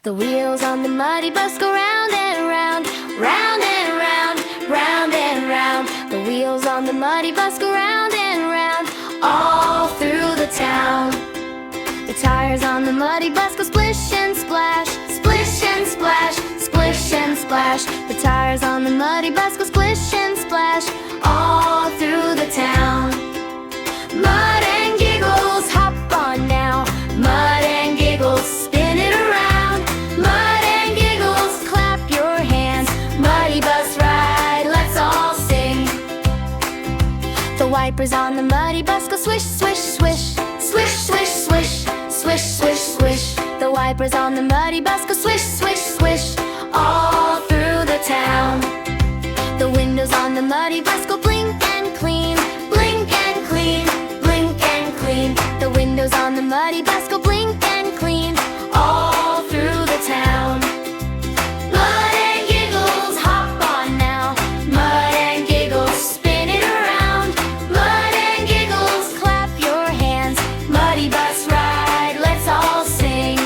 The wheels on the muddy bus go round and round, round and round, round and round. The wheels on the muddy bus go round and round, all through the town. The tires on the muddy bus go splish and splash, splish and splash, splish and splash. The tires on the muddy bus go splish and splash, all through the town. Mud and giggles, hop on now. Mud and giggles, spin it around. Mud and giggles, clap your hands. Muddy bus ride, let's all sing. The wipers on the muddy bus go swish, swish, swish, swish, swish, swish, swish, swish, swish. The wipers on the muddy bus go swish, swish, swish, all through the town. The windows on the muddy bus go blink and clean, blink and clean, blink and clean. The windows on the muddy bus go blink and clean, all through the town. Mud and giggles, hop on now. Mud and giggles, spin it around. Mud and giggles, clap your hands. Muddy bus ride, let's all sing.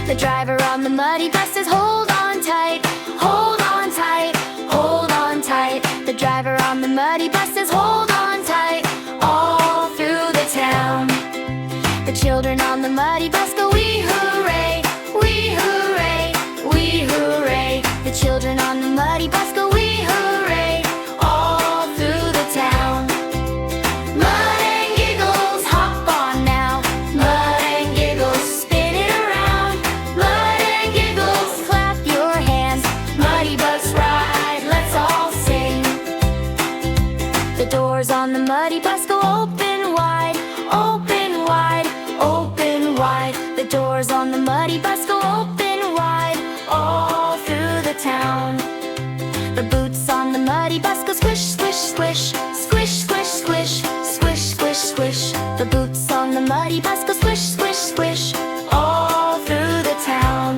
The driver on the muddy bus says hold on tight, hold on tight, hold on tight. The driver on the muddy bus says hold on tight, all through the town. The children on the muddy bus go wee hooray, wee hooray, wee hooray. The children on the muddy bus go wee hooray, all through the town. Mud and giggles, hop on now. Mud and giggles, spin it around. Mud and giggles, clap your hands. Muddy bus ride, let's all sing. The doors on the muddy bus go open wide, open wide, open wide. The doors on the muddy bus go open wide, all through the town. The boots on the muddy bus go squish, squish, squish, squish, squish, squish, squish, squish, squish. The boots on the muddy bus go squish, squish, squish, all through the town.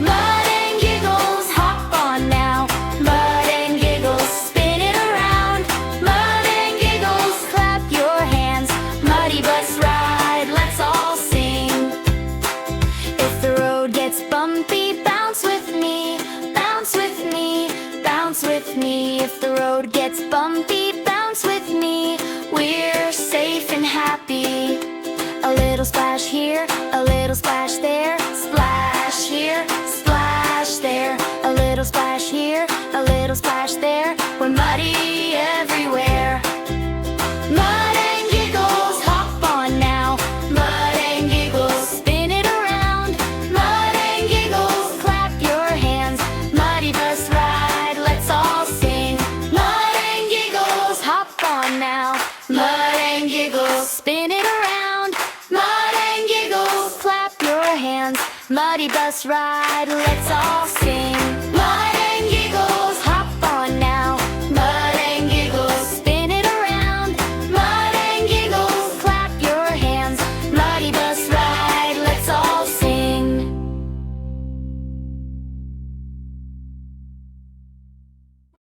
Mud and giggles, hop on now. Mud and giggles, spin it around. Mud and giggles, clap your hands. Muddy bus ride, let's all sing. If the road gets bumpy, bounce with me, bounce with me, bounce with me. If the road gets bumpy, bounce with me. We're safe and happy. A little splash here, a little splash there. Splash here, splash there. A little splash here, a little splash there. We're muddy everywhere. Mud and giggles, hop on now. Mud and giggles, spin it around. Mud and giggles, clap your hands. Muddy bus ride, let's all sing. Mud and giggles, hop on now. Mud and giggles, spin it around. Mud and giggles, clap your hands. Muddy bus ride, let's all